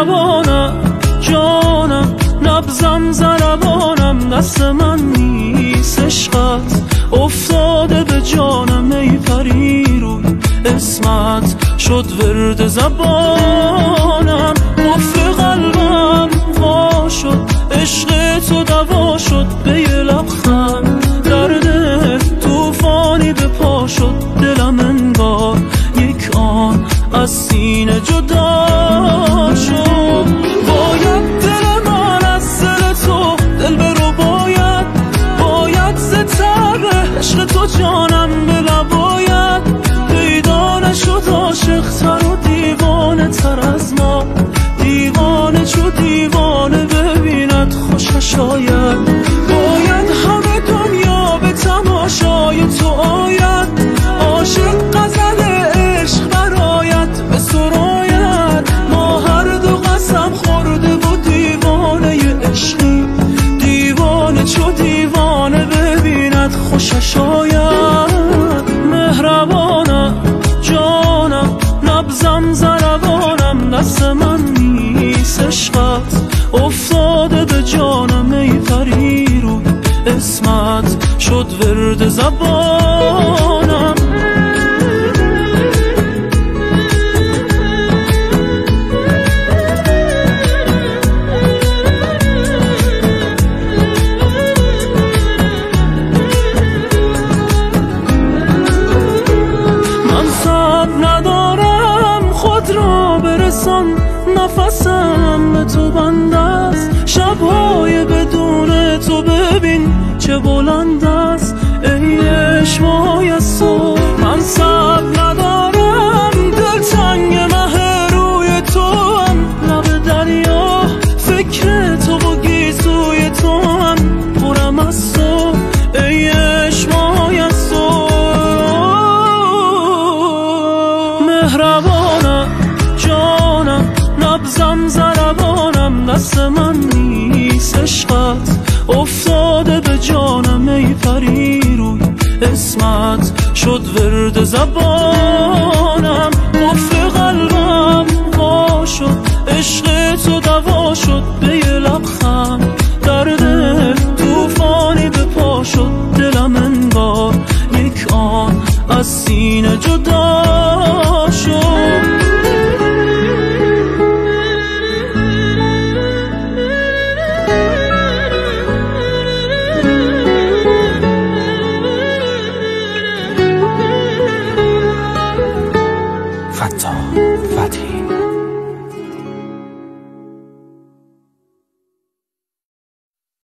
مهربانم جانم، نبضم ضربانم، دست من نیست عشقت افتاده به جانم. ای پری روی اسمت شد ورد زبانم، قفل قلبم وا شد، عشق تو دوا شد به یه لبخند، درد توفانی به پا شد، دلم انگار یک آن از سینه جدا شد. باید دل من از دل تو دل برو، باید ز تب عشق تو جانم بلا، باید پیدا نشد عاشق تر و دیوانه تر از ما، دیوانه چو دیوانه ببیند خوشش آید. باید همه دنیا به تماشای تو آید، عاشق غزل عشق برآید به سراید. ما هر دو قسم خورده و دیوانه عشقی، دیوانه چو دیوانه ببیند خوشش آید. مهربانم جانم، نبضم ضربانم، دست من نیست عشقت افتاده به جانم. ای پری روی اسمت شد ورد زبانم. من صبر ندارم خود را برسان، نفسم به تو بند است، شبهای بدون تو ببین چه بلند است. ای عشقای از تو من صبر ندارم، دلتنگ مه روی تو هم، لب دریا فکر تو و گیسوی تو هم، پرم از تو ای عشقای از تو. مهربانم جانم، نبضم ضربانم، دست من نیست عشقت افتاده به جانم. ای پری روی اسمت شد ورد زبانم، قفل قلبم وا شد، عشق تو دوا شد به یه لبخند، درد توفانی به پا شد، دلم انگار یک آن از سینه جدا